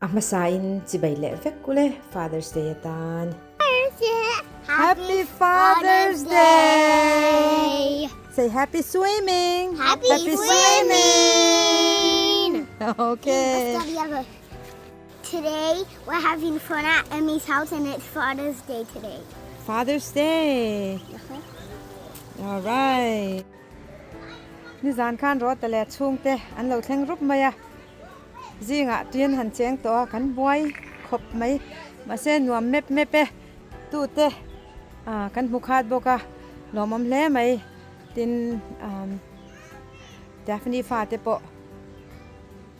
Amasain si Baile Vekule, Father's Day atan. Happy Father's Day! Say happy swimming! Happy swimming! Okay. Today we're having fun at Emmy's house and it's Father's Day today. Father's Day. Alright. Ni zan khan ro ta le chung te an lo thleng rup mai a. Zinga tuin han cheng to kan boy khop mai ma se nuam mep mepe tu te kan mukhat boka lomam hle mai tin Daphne fa te po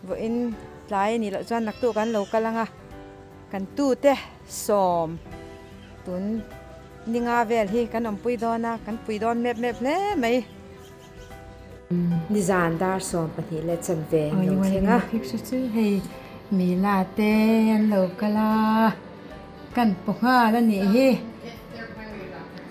Vawiin tlai ni lo chuan nak tu kan lo kalanga kan tu te som tun ninga vel hi kan om pui dona kan pui don mep hle mai ni zan dar som pahnih le chan ve lo thenga picture chu hei mi la te an lo kala kan poha la ni hi.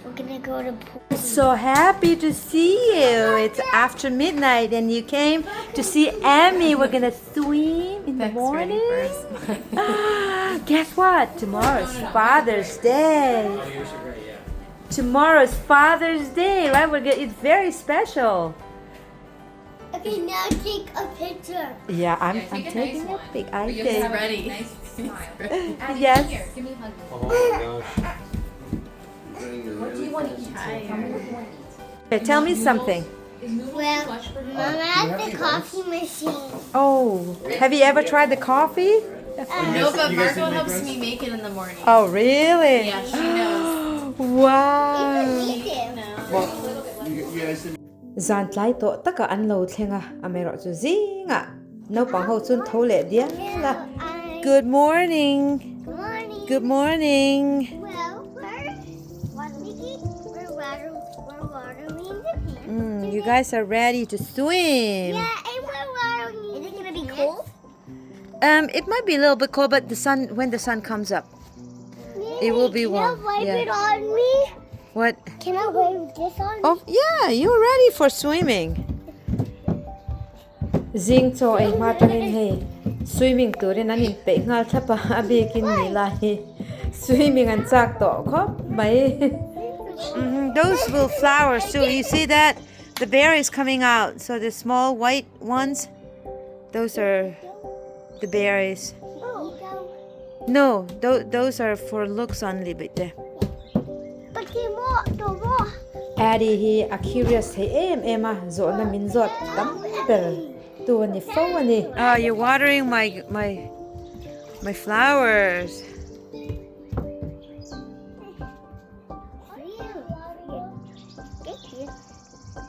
We're gonna go to pool. So happy to see you. It's after midnight and you came to see Emmy. We're gonna swim in the morning. Guess what? Tomorrow's Father's Day. Tomorrow's Father's Day, right? It's very special. Okay, now take a picture. Yeah, I'm taking a pic. I think. Ready. Yes. Here, give me a hug. Oh my gosh. What do you want to eat? Okay, tell me something. Well, Mama has the coffee machine. Oh, have you ever tried the coffee? No, but Margot helps me make it in the morning. Oh, really? Yeah, she knows. Wow. Eat it. You guys didn't. Zan tlai to taka an lo thlenga amero chu zinga no pang ho chun thole dia la. Good morning. Good morning. Good morning. Well, we're watering the plant. You guys are ready to swim. Yeah, and we're watering. Is it gonna be cold? It might be a little bit cold, but when the sun comes up, it will be warm. Can I wipe Yeah. it on me? What? Can I wipe this on me? Oh, yeah, you're ready for swimming. Zing cho ai ma tanin he swimming turin anin pe ngal thapa abi kin ni la hi swimming an chak to khop mai. Those little flowers too. You see that? The berries coming out. So the small white ones, those are the berries. No, those are for looks only, but But the more. Addie he a curious he Emma zona min zot tamper tu ni fo ni. Oh, you're watering my flowers.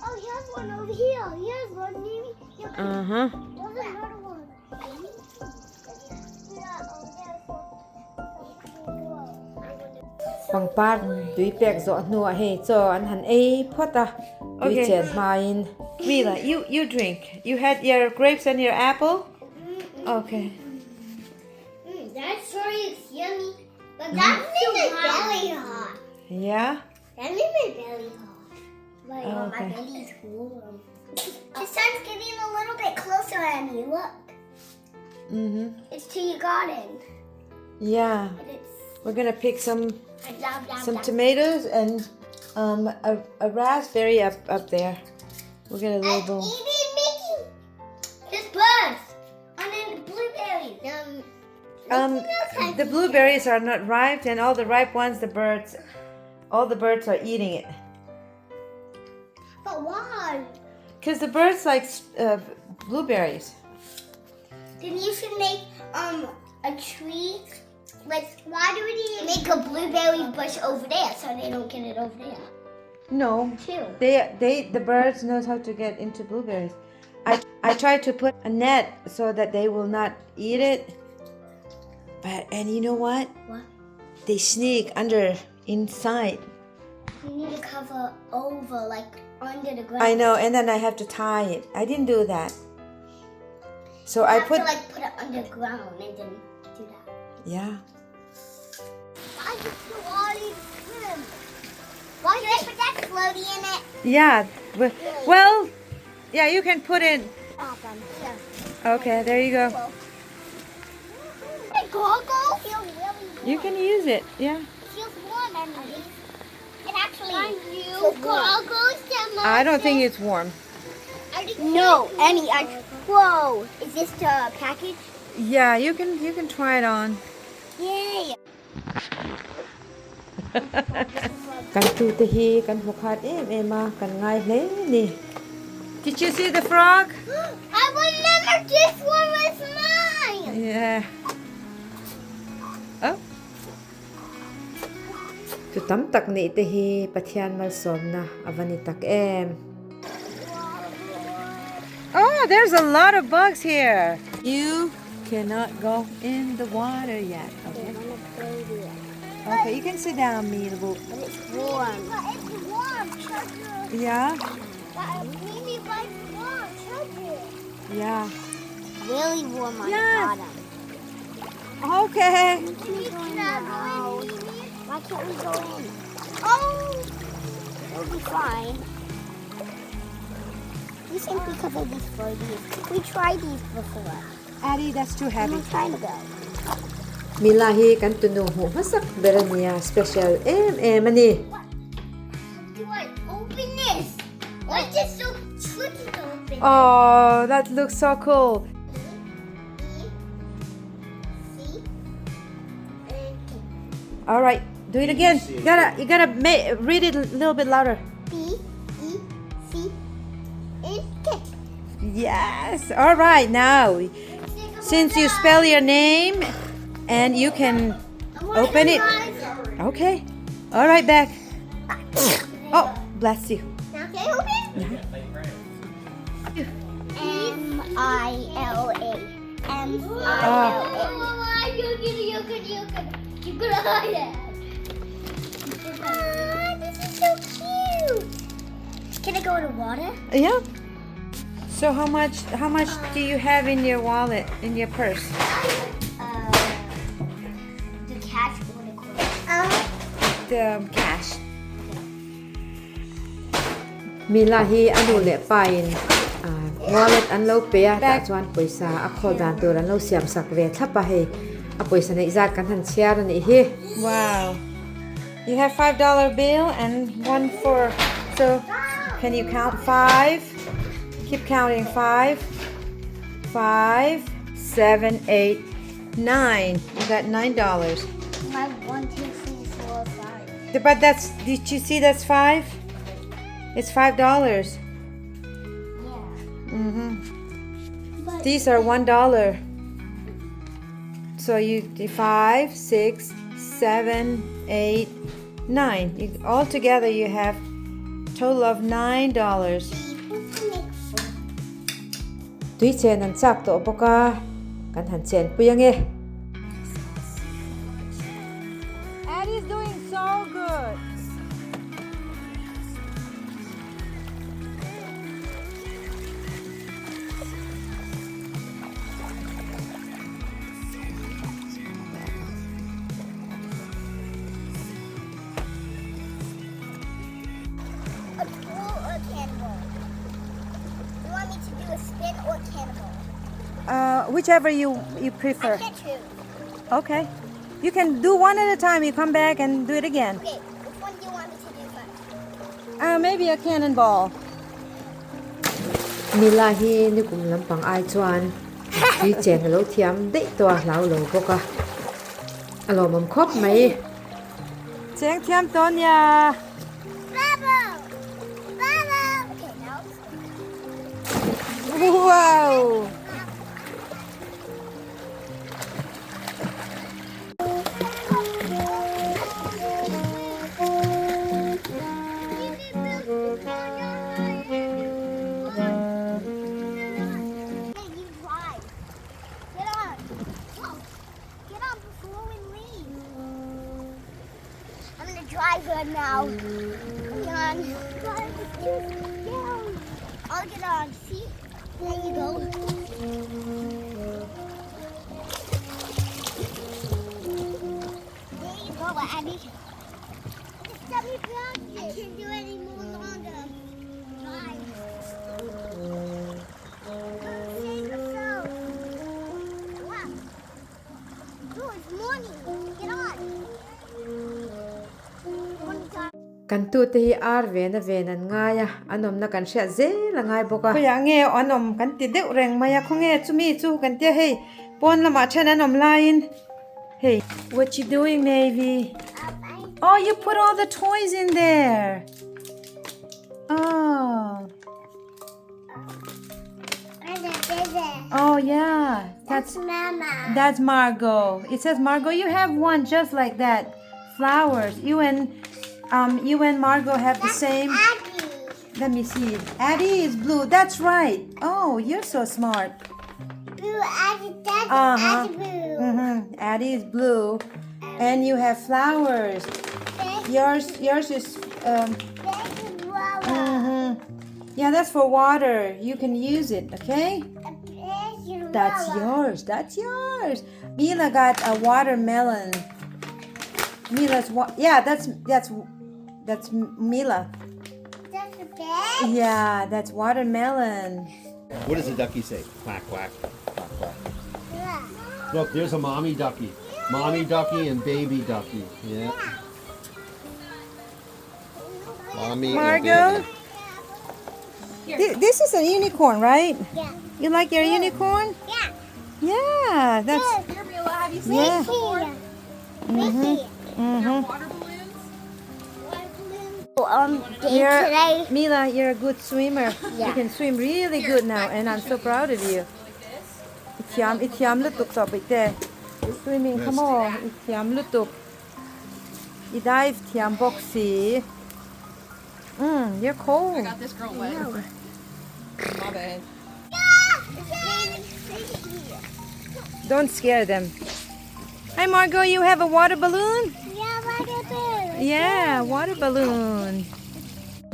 Oh, here's one over here. Here's one near me. There's another one. Pang par dui pek zo nu he cho an han e phota. Okay. Chen main. Mila, you drink. You had your grapes and your apple? Okay. That story is yummy. But that made my belly hot. Yeah? That made my belly hot. Like, Oh, my okay. belly's warm. The sun's getting a little bit closer at me. Look. It's to your garden. Yeah. And it's We're gonna pick some some tomatoes and a raspberry up there. We'll get a little bowl. Even making this birds and then blueberries. The blueberries are not ripe, and all the ripe ones, all the birds are eating it. But why? Cause the birds like blueberries. Then you should make a tree. Like, why do we make a blueberry bush over there so they don't get it over there? No, Too. the birds knows how to get into blueberries. I tried to put a net so that they will not eat it, and you know what? What? They sneak inside. You need to cover over, like under the ground. I know, and then I have to tie it. I didn't do that. So You I have put to like put it underground and then do that. yeah. Why did you already swim? Why did I put that floaty in it? Yeah. Well, yeah, you can put it. Yeah. Okay, there you go. goggles? Feel really warm. You can use it. Yeah. Feels warm, Emily. It actually feels goggles. I don't think it's warm. No, Emmy. Whoa! Is this the package? Yeah, you can try it on. Yay! กันตูตะฮีกันหัวขาดเอมากันง่ายเลยนี่ Did you see the frog? I remember this one was mine. Yeah. Oh. จุดตั้มตักนี่ตะฮีปะเทียนมาสมนะอวันนี้ตักOh, there's a lot of bugs here. You cannot go in the water yet. Okay. Okay, you can sit down, Meelbu. But it's warm. But it's warm, Chugga. Yeah. Maybe but it's warm, Chugga. Yeah. Really warm on Yeah. the bottom. Okay. Can we go in? Why can't we go in? Oh! It'll be fine. We think because of these floaties. We tried these before. Addie, that's too I'm heavy. trying to go. Milahi kan tunuho masak berania special mani. Do I open this? Why is this so tricky to open? Oh, that looks so cool. E, C, and K. All right, do it again. You gotta read it a little bit louder. B, E, C, and K. Yes. All right, now since you spell your name and you can open it. Okay. All right, back. Oh, bless you. Now can I open? M-I-L-A. M-I-L-A. You're gonna hide it. This is so cute. Can I go in the water? Yeah. So how much do you have in your wallet, in your purse? The cash or the coin? The cash. Milahi anu le pain wallet an lo pe ta chuan paisa a khol dan tur an lo siam sak ve thapa he a paisa nei zat kan han chiar ni hi. Wow. You have $5 bill and one for so can you count 5? Keep counting 5, 5, 7, 8, 9. You got $9. My 1, 2, 3, 4, 5. But did you see that's 5? It's $5. Yeah. These are $1. So you do 5, 6, 7, 8, 9. All together you have total of $9. Tuy chen an chak to boka kan han chen puyange. Addie's doing so good. A pool or a cannonball? You want me to do a spin or cannonball? Whichever you prefer. I can't choose. Okay. You can do one at a time. You come back and do it again. Okay, which one do you want me to do first? Maybe a cannonball. Milahi ni kum lampang ai chuan tuy chen lo thiam dei to lau lo boka. Alo mam khop mai. Cheng thiam ton ya. Bubble! Bubble! Okay, now Wow. drive good now. Come on. I'll get on. See? There you go. There you go, Abby. Just let me back. I can't do it any more longer. Drive. Save yourself. Wow. Good. It's morning. Get on. You want to talk? Kan tu te hi ar ve na ve nan ngaya anom na kan sha ze la ngai boka ko ya nge anom kan ti deuh reng maya khonge chumi chu kan te hey pon lama chen anom lain. Hey, what you doing, Navy? Oh, you put all the toys in there. Oh. Oh yeah, That's Mama. that's Margot. It says Margot. You have one just like that. Flowers. You and Margot have the same. Aggie. Let me see. Addie is blue. That's right. Oh, you're so smart. Blue Aggie. That's Uh-huh. Aggie blue. Addie is blue, and you have flowers. Yours is Thank you, Mama. Yeah, that's for water. You can use it. Okay. Thank you, That's Mama. yours. That's yours. Mila got a watermelon. Yeah, that's Mila. That's the best. Yeah, that's watermelon. What does the ducky say? Quack, quack, quack, quack. Yeah. Look, there's a mommy ducky. Mommy ducky and baby ducky. Yeah. Mommy Margot? and This is a unicorn, right? Yeah. You like your unicorn? Yeah. Yeah, that's. Here, Mila, have you seen Yeah. this before? Mickey. Mhm. Water balloons? Day You're, today. Mila, you're a good swimmer. You Yeah. can swim really good now, and I'm so proud of you. Itiam lutuk top ite. Swimming, come on. Itiam lutuk. I dive tiam boxy. You're I cold. got this girl wet. My bad. Don't scare them. Hi, Margot. You have a water balloon? Yeah, water balloon. Yeah, water balloon.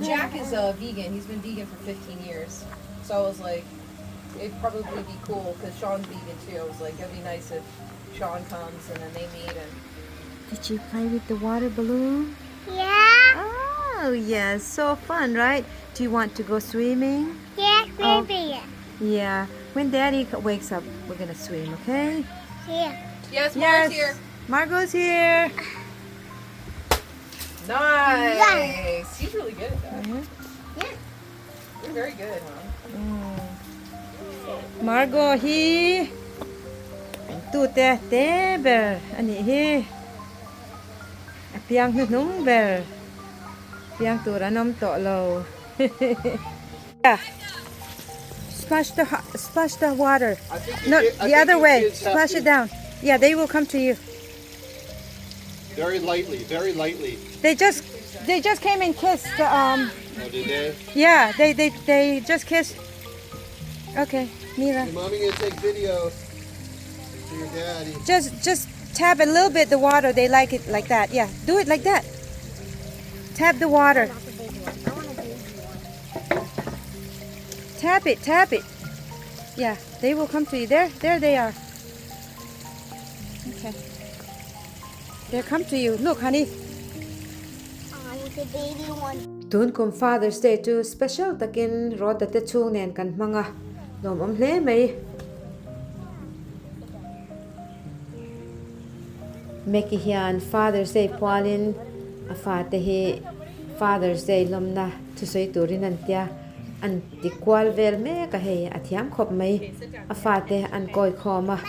Jack is vegan. He's been vegan for 15 years. So I was like, it'd probably be cool because Sean's vegan too. I was like, it'd be nice if Sean comes and then they meet and Did you play with the water balloon? Yeah. Oh, yes. So fun, right? Do you want to go swimming? Yeah, Oh. baby. Yeah. When Daddy wakes up, we're going to swim, okay? Yeah. yes, Yes. Mark's here. Margot's here. Nice. He's really good at that. Mhm. You're very good, huh? Margot, he. Tu te ber. Ani he. Piang nu nung ber. Piang tu ranom to lo. Yeah. Splash the water. No, the other way. Splash it down. Yeah, they will come to you. very lightly, very lightly. They just came and kissed. Oh, did they? Yeah, they just kissed. Okay, Mila. Hey, mommy gonna take videos for your daddy. Just tap a little bit the water. They like it like that. Yeah, do it like that. Tap the water. Tap it, tap it. Yeah, they will come to you. There they are. Okay. They come to you. Look, honey. The baby one. Tun kum Father's Day to special takin roda te chung nen kan manga lom hle mai Meki hian Father's Day pualin a fa te hi Father's Day lomna tu sei turin an tia an ti kwal vel me ka he athiam khop mai a fa te an koi khoma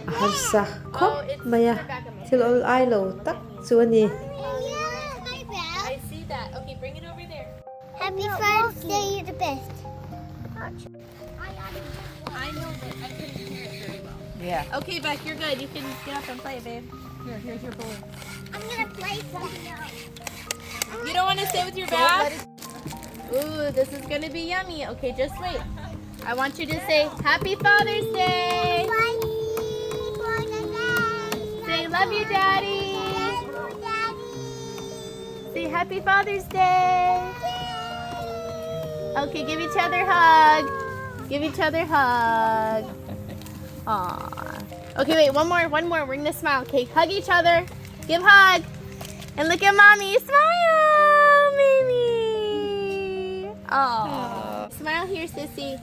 a har sa khop maya til ol ai lo tak chuani I see that. Okay, bring it over there. Happy Father's Day, you're the best. I know, but I couldn't hear it very well. Yeah. Okay, Beck, you're good. You can get up and play, babe. Here's your balloon. I'm gonna play something else. You don't want to stay with your bath? Ooh, this is gonna be yummy. Okay, just wait. I want you to say Happy Father's Day. Say love you, Daddy. Say Happy Father's Day. Okay, give each other a hug. Give each other a hug. Aww. Okay, wait, one more. Ring the smile. Okay, hug each other. Give hug. And look at mommy. Smile, baby. Aww. Smile here, sissy.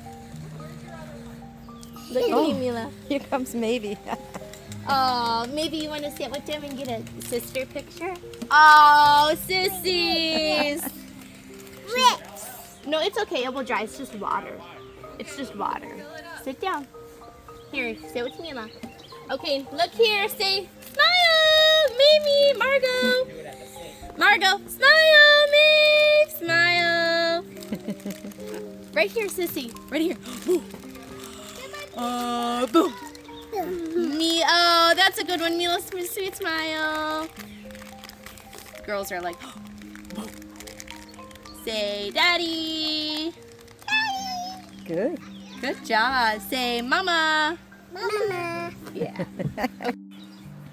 Look at me, Mila. Here comes Maybe. Oh, maybe you want to sit with them and get a sister picture? Oh, sissies! No, it's okay. It will dry. It's just water. It's just water. Sit down. Here, sit with Mila. Okay, look here. Say, smile! Mimi! Margot! Margot! Smile, Maeve! Smile! Right here, sissy. Right here. Boom. Boom. Me, oh, that's a good one. Mila, sweet smile. Girls are like, boom. Say, Daddy. Good. Good job. Say, Mama. Mama. Yeah.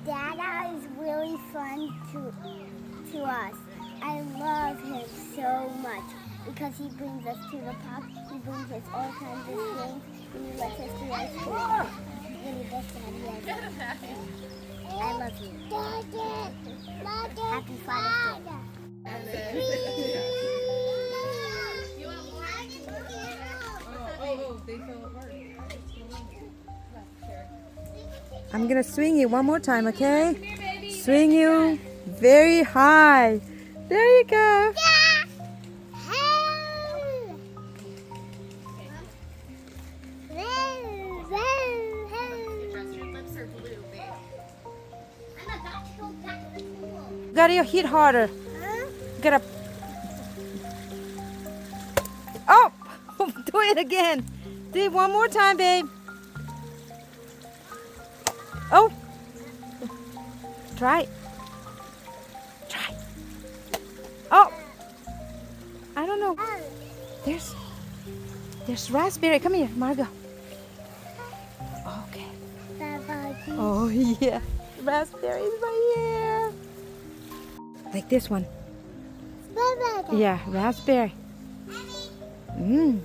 Dada is really fun to us. I love him so much because he brings us to the park. He brings us all kinds of things and he lets us do ice cream. Really best Daddy ever. I love you. Happy Father's Day. I'm gonna swing you one more time, okay? Swing you very high. There you go. Gotta hit harder. Gotta. Oh! Do it again. Do it one more time, babe. Oh! Try. Try. Oh! I don't know. There's raspberry. Come here, Margot. Okay. Oh yeah. Raspberries right here. Like this one. Yeah, raspberry. Mmm.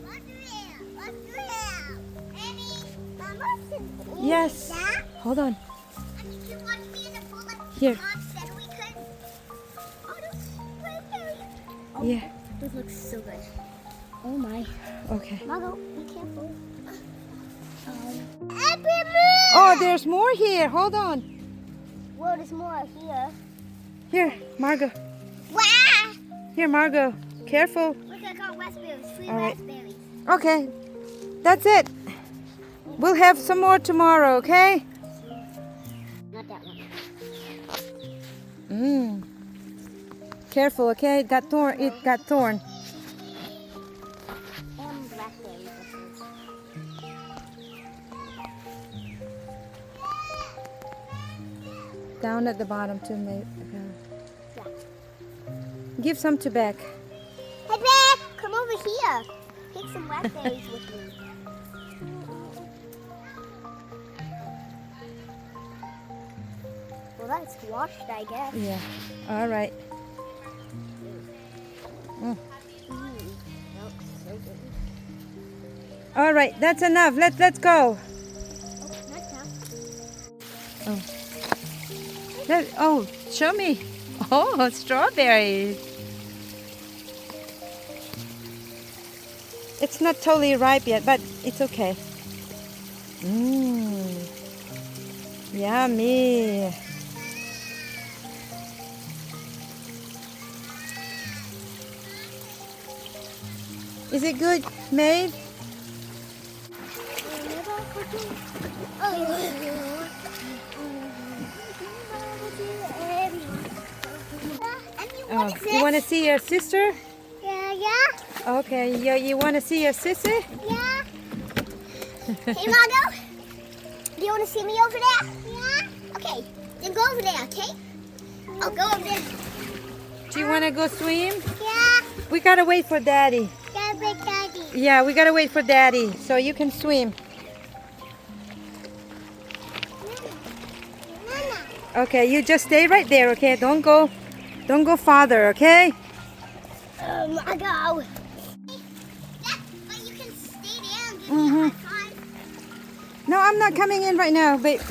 Yes. Hold on. Here. Yeah. This looks so good. Oh my. Okay. Margot, be careful. Oh, there's more here. Hold on. Whoa, there's more here. Here, Margot. Wow! Here, Margot. Careful. Look, I got raspberries. 3 All right. raspberries. Okay. That's it. We'll have some more tomorrow, okay? Not that one. Mmm. Careful, okay? It got torn. It got torn. And blackberries. Down at the bottom too, maybe. Give some to Beck. Hey, Beck, come over here. Take some raspberries with me. Well, that's washed, I guess. Yeah. All right. That looks so good. All right. That's enough. Let's go. Oh, not now. Oh, show me. Oh, strawberries. It's not totally ripe yet, but it's okay. Mmm. Yummy. Is it good, Maeve? Oh, you want to see your sister? Yeah. Okay, you want to see your sister? Yeah. Hey, Margot. Do you want to see me over there? Yeah. Okay. Then go over there, okay? I'll go over there. Do you want to go swim? Yeah. We gotta wait for Daddy. Gotta break Daddy. Yeah, we gotta wait for Daddy so you can swim. Mama. Okay, you just stay right there, okay? Don't go farther, okay? Margot. But you can stay there and give me Mhm. a high five. No, I'm not coming in right now, babe.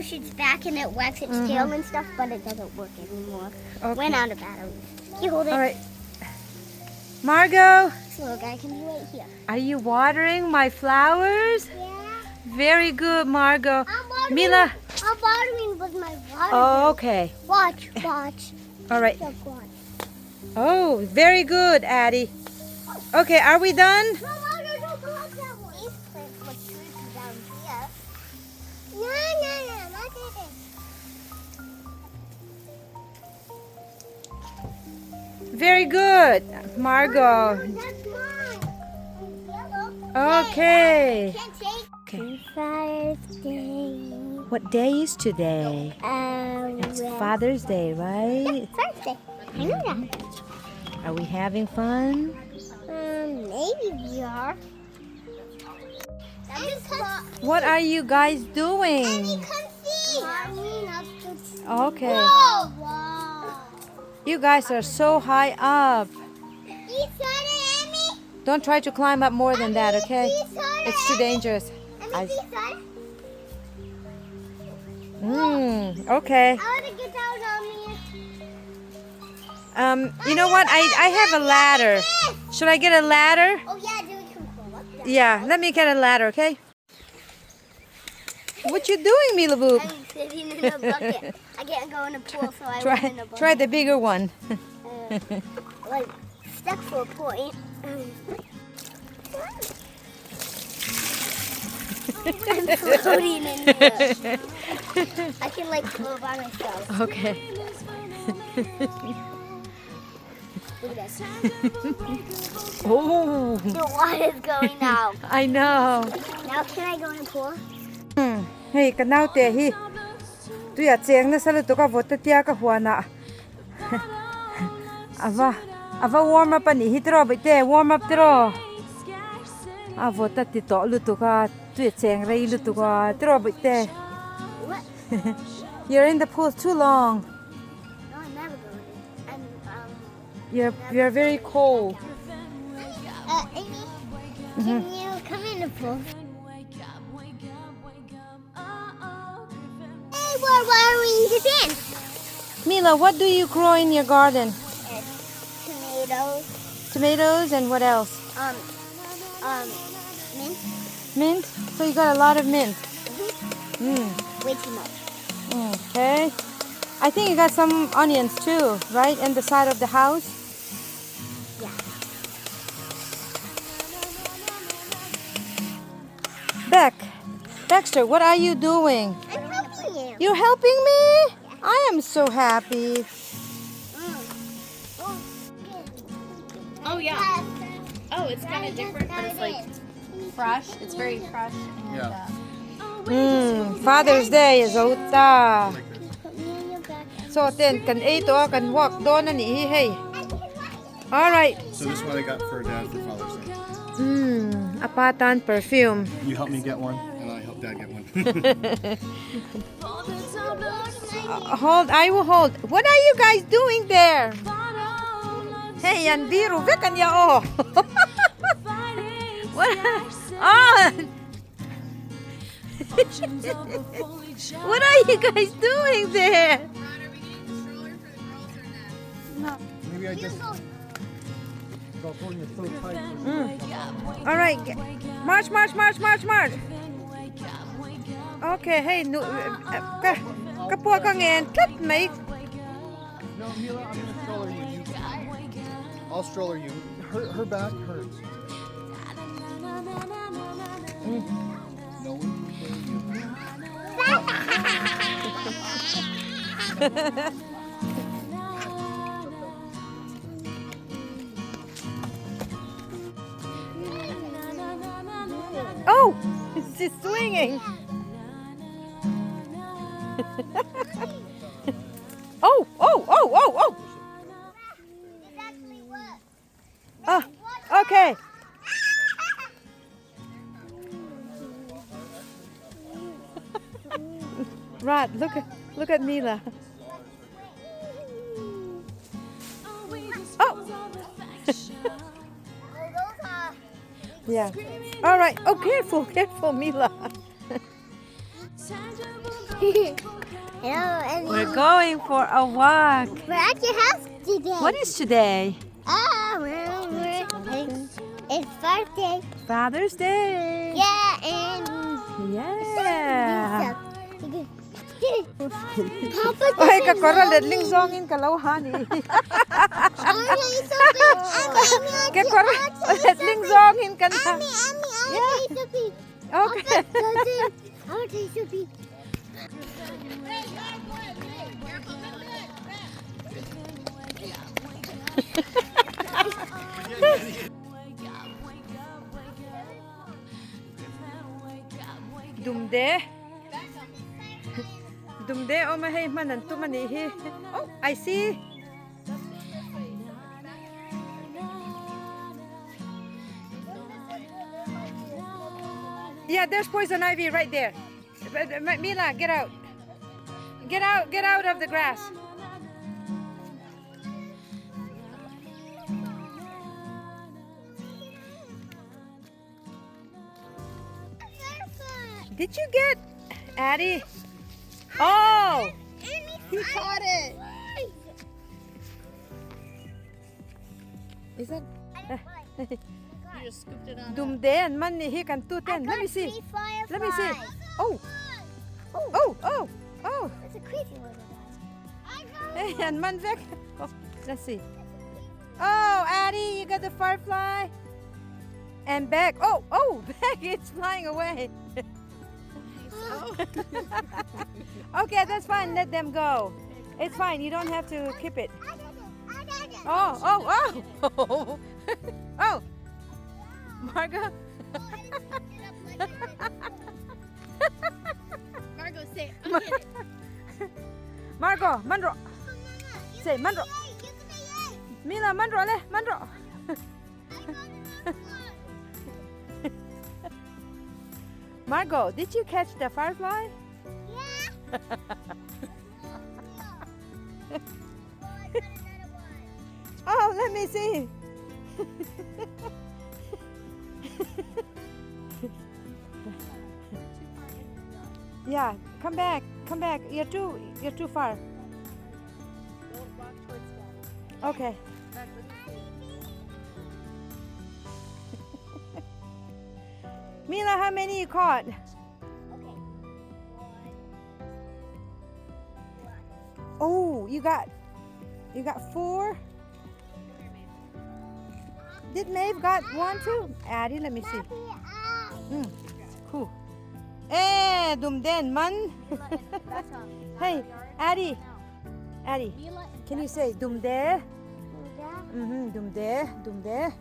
She's back and it wags its tail and stuff, but it doesn't work anymore. Okay. Went out of batteries. You hold it. All right. Margot, Look, I can be right here. Are you watering my flowers? Yeah. Very good, Margot. I'm watering. Mila. I'm watering with my water. Oh, okay. Watch. All right. Look, watch. Oh, very good, Addie. Okay, are we done? No, don't go up that way. These plants look creepy down here. No, not it. Very good, Margot. That's mine. It's yellow. Okay. Can't take. Okay. Father's Day. What day is today? It's Father's Day, right? Father's Day. I know that. Are we having fun? Maybe we are. What are you guys doing? Okay. Wow. You guys are so high up. You saw it, Emmy? Don't try to climb up more than that, okay? You saw it? It's too dangerous. Emmy, you saw it? Okay. I want to get down on me. You know what? I have a ladder. Should I get a ladder? Oh, yeah, do we can pull up there. Yeah, let me get a ladder, okay? What you doing, Mila Boop? I'm sitting in a bucket. I can't go in a pool, so I went in a bucket. Try the bigger one. Like, stuck for a point. I'm floating in here. I can, like, float by myself. Okay. Look at this. Oh, The water's going out. I know. Now can I go in the pool? Hey, kanau te hi. Tu ya cheng na sala to ka vota tia ka huana. Ava warm up ani hitro bite warm up tro. A vota ti to lu to ka tu ya cheng rei lu to ka tro bite. What? You're in the pool too long. No, I'm never going in. You're very cold. Amy, can you come in the pool? Hey, we're watering the bin. Mila, what do you grow in your garden? Tomatoes. Tomatoes and what else? Mint. Mint? So you got a lot of mint. Way too much. Okay. I think you got some onions too, right? In the side of the house? Yeah. Dexter, what are you doing? I'm helping you. You're helping me? I am so happy. Oh, yeah. Oh, it's kind of different, but it's like fresh. It's very fresh. And, Father's Day is ota. Put me on your back. So then can eat or can walk doon na ni hey. All right. So this is what I got for Dad for Father's Day. Apatan perfume. You help me get one, and I help Dad get one. Hold, I will hold. What are you guys doing there? Hey, yan biro, vekan ya oh. What? Oh. What are you guys doing there? Maybe I just got pulling it so tight. All right, march. Okay, hey, no, kapwa ka ngayon, cut mate. No, Mila, I'm gonna stroller you. I'll stroller you. Her back hurts. No one can stroller you. Oh, she's swinging. Oh. It actually works. Oh, okay. Right, look at Mila. Oh. Yeah. All right. Oh, careful, Mila. Hello, Emmy. We're going for a walk. We're at your house today. What is today? We're birthday. Father's Day. Yeah, and Yeah. Papa Oi, ka koral ledling zongin kalau hani. Ke koral ledling zongin kan. Okay. I want to taste a piece. Dumde. Dumde o mahay manan tu manihi. Oh, I see. Yeah, there's poison ivy right there. Mila, get out. Get out of the grass. Did you get Addie? Oh! He caught it. Is that? You just scooped it on. Dumden man ni hi kan tu ten. Let me see. Let me see. Oh! Oh! Oh! Oh! That's a crazy little guy. Hey, and man vek. Oh, let's see. Oh, Addie, you got the firefly. And back. Oh! Oh! Back! It's flying away. Okay, that's fine. Let them go. It's fine. You don't have to keep it. Oh, oh, oh, oh, Margo. Margo, say it. I'll get it. Margo, Mandro. Say Mandro. Mila, Mandro, le, Mandro. Margo, did you catch the firefly? Yeah. Oh, let me see. Yeah, come back, come back. You're too far. Okay. Mila, how many you caught? Oh, you got 4. Did Maeve got 1 too? Addie, let me see. Cool. Eh, dumden man. Hey, Addie. Addie, can you say dumde? Dumde, dumde.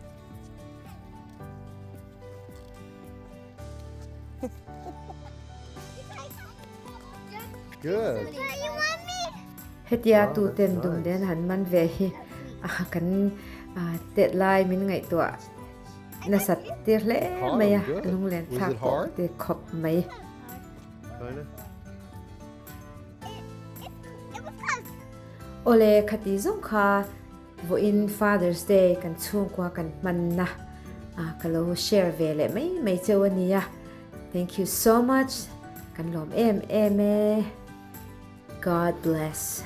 Good. Hetia tu ten dumden han man ve hi kan deadline min ngai to na sat tir le maya lung len Was thak it hard? te khop mai Kinda. ole khati zong kha Vawiiin Father's Day kan Chungkua kan man na kalo share ve le mai chawania. Thank you so much kan lom em God bless.